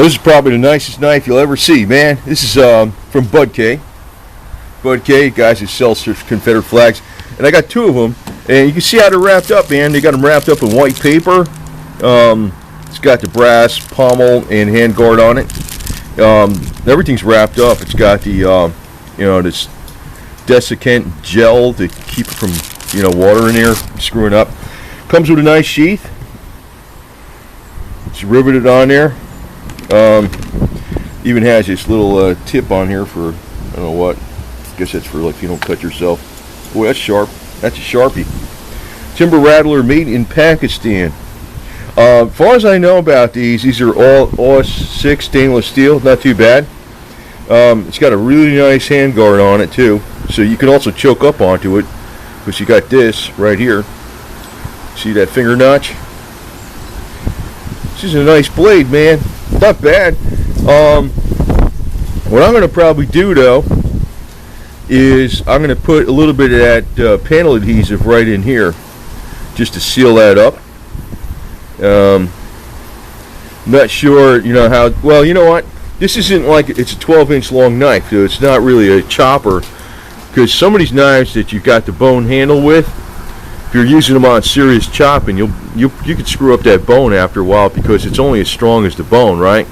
This is probably the nicest knife you'll ever see, man. This is from Bud K. Bud K, guys who sell Confederate flags. And I got two of them. And you can see how they're wrapped up, man. They got them wrapped up in white paper. It's got the brass pommel and handguard on it. Everything's wrapped up. It's got the, this desiccant gel to keep it from, water in there, screwing up. Comes with a nice sheath. It's riveted on there. Even has this little tip on here for, I don't know what. I guess that's for like if you don't cut yourself. Boy, that's sharp. That's a Sharpie. Timber Rattler made in Pakistan. As far as I know about these are all OS6 stainless steel. Not too bad. It's got a really nice handguard on it too. So you can also choke up onto it. Because you got this right here. See that finger notch? This is a nice blade, man. Not bad. What I'm going to probably do though is I'm going to put a little bit of that panel adhesive right in here just to seal that up. Not sure, how well. You know what? This isn't like it's a 12-inch long knife, so it's not really a chopper. Because some of these knives that you've got the bone handle with, if you're using them on serious chopping, you could screw up that bone after a while because it's only as strong as the bone, right?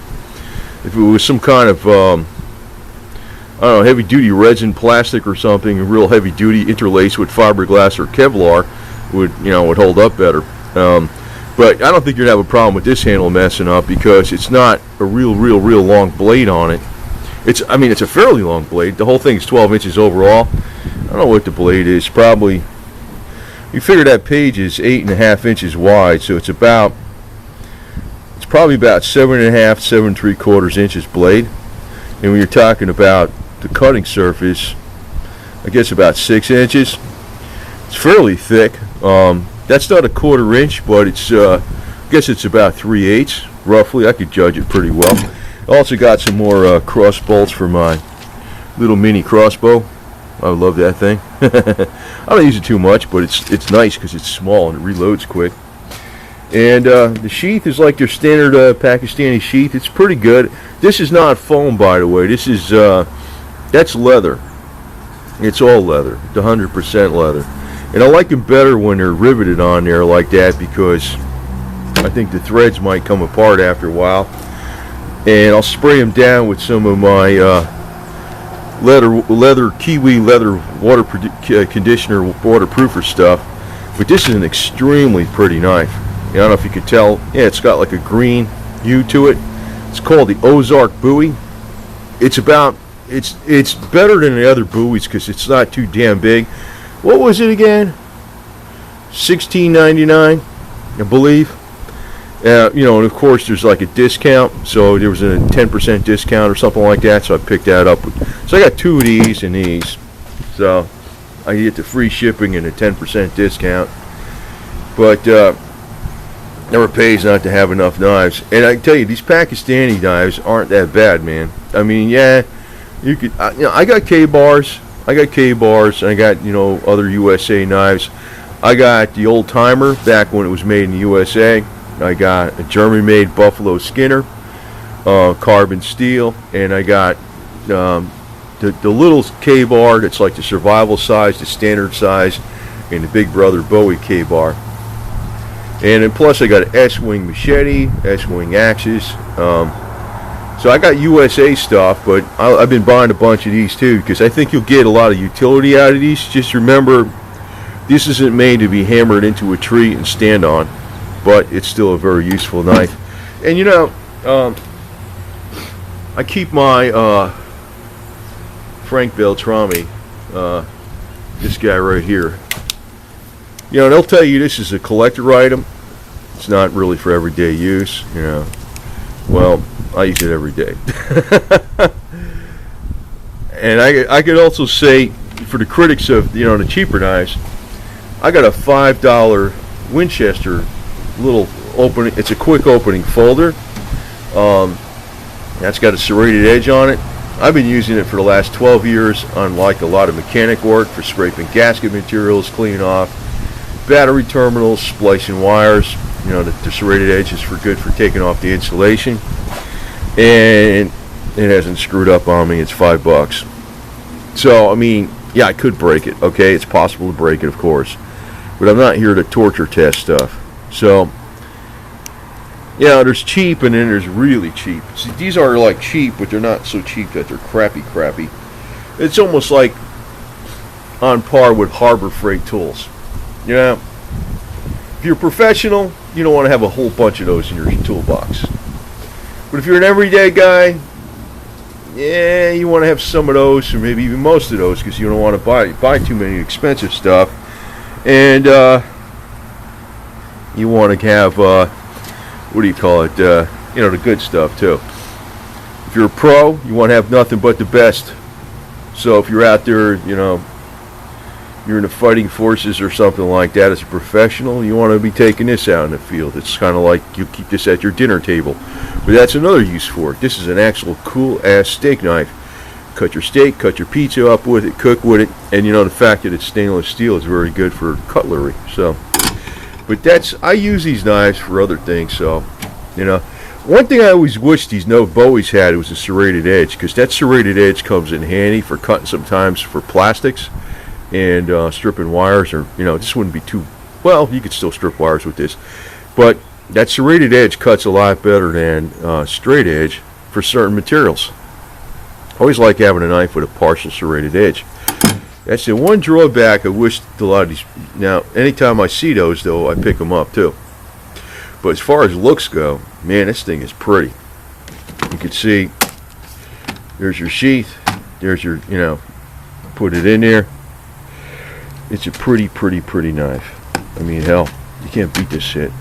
If it was some kind of I don't know, heavy duty resin plastic or something, real heavy duty interlaced with fiberglass or Kevlar would hold up better. But I don't think you're gonna have a problem with this handle messing up because it's not a real long blade on it. It's a fairly long blade. The whole thing is 12 inches overall. I don't know what the blade is. Probably, you figure that page is 8.5 inches wide, so it's probably about 7.5, 7.75 inches blade. And when you're talking about the cutting surface, I guess about 6 inches. It's fairly thick. That's not a 1/4 inch, but it's I guess it's about 3/8 roughly. I could judge it pretty well. Also got some more cross bolts for my little mini crossbow. I love that thing. I don't use it too much, but it's nice because it's small and it reloads quick. And the sheath is like their standard Pakistani sheath. It's pretty good. This is not foam, by the way. This is that's leather. It's all leather. It's 100% leather. And I like them better when they're riveted on there like that because I think the threads might come apart after a while. And I'll spray them down with some of my leather kiwi leather water conditioner waterproofer stuff. But this is an extremely pretty knife. I don't know if you can tell. Yeah, it's got like a green hue to it. It's called the Ozark Bowie. It's better than the other Bowies because it's not too damn big. What was it again? $16.99, I believe. And of course there's like a discount, so there was a 10% discount or something like that, so I picked that up. So I got two of these and these, so I get the free shipping and a 10% discount. But never pays not to have enough knives. And I can tell you, these Pakistani knives aren't that bad, man. I mean, yeah, you could. I got K-bars. And I got other USA knives. I got the old timer back when it was made in the USA. I got a German-made Buffalo Skinner, carbon steel, and I got the little K-bar that's like the survival size, the standard size, and the Big Brother Bowie K-bar. And then plus I got an S-wing machete, S-wing axes. So I got USA stuff, but I've been buying a bunch of these too because I think you'll get a lot of utility out of these. Just remember, this isn't made to be hammered into a tree and stand on, but it's still a very useful knife. And I keep my Frank Beltrami, this guy right here. They'll tell you this is a collector item. It's not really for everyday use, Well, I use it every day. And I could also say, for the critics of, the cheaper knives, I got a $5 Winchester little opening. It's a quick opening folder. That's got a serrated edge on it. I've been using it for the last 12 years on like a lot of mechanic work for scraping gasket materials, cleaning off battery terminals, splicing wires. The serrated edge is good for taking off the insulation. and it hasn't screwed up on me. It's $5. So I mean, yeah, I could break it. Okay, it's possible to break it, of course, but I'm not here to torture test stuff. So yeah, there's cheap and then there's really cheap. See, these are like cheap, but they're not so cheap that they're crappy. It's almost like on par with Harbor Freight tools. You know, if you're a professional, you don't want to have a whole bunch of those in your toolbox. But if you're an everyday guy, yeah, you want to have some of those, or maybe even most of those, because you don't want to buy too many expensive stuff. And you want to have, what do you call it, the good stuff too. If you're a pro, you want to have nothing but the best. So if you're out there, you're in the fighting forces or something like that as a professional, you want to be taking this out in the field. It's kind of like you keep this at your dinner table. But that's another use for it. This is an actual cool-ass steak knife. Cut your steak, cut your pizza up with it, cook with it, and the fact that it's stainless steel is very good for cutlery. So, but I use these knives for other things, so, One thing I always wished these Bowies had was a serrated edge, because that serrated edge comes in handy for cutting sometimes for plastics and stripping wires, or this wouldn't be too well. You could still strip wires with this, but that serrated edge cuts a lot better than straight edge for certain materials. I always like having a knife with a partial serrated edge. That's the one drawback. I wish a lot of these. Now, anytime I see those, though, I pick them up too. But as far as looks go, man, this thing is pretty. You can see there's your sheath. There's your, put it in there. It's a pretty knife. I mean, hell, you can't beat this shit.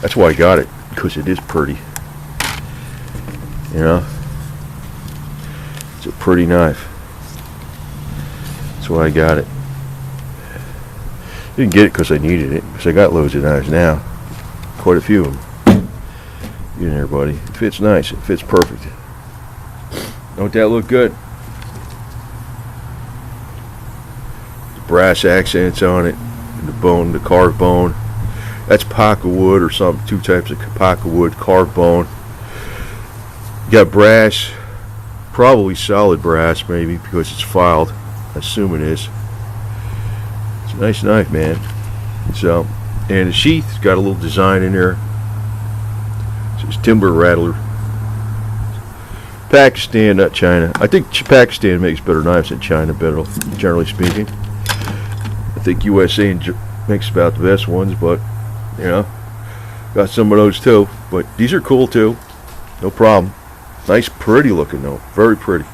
That's why I got it, because it is pretty. It's a pretty knife. That's why I got it. Didn't get it because I needed it, because I got loads of knives now. Quite a few of them. Get in there, buddy. It fits nice. It fits perfect. Don't that look good? Brass accents on it, and the bone, the carved bone. That's pocket wood or something. Two types of pocket wood, carved bone. You got brass, probably solid brass, maybe because it's filed. I assume it is. It's a nice knife, man. So, and the sheath's got a little design in there. It says timber rattler. Pakistan, not China. I think Pakistan makes better knives than China, better, generally speaking. I think USA makes about the best ones, but got some of those too. But these are cool too, no problem. Nice, pretty looking though, very pretty.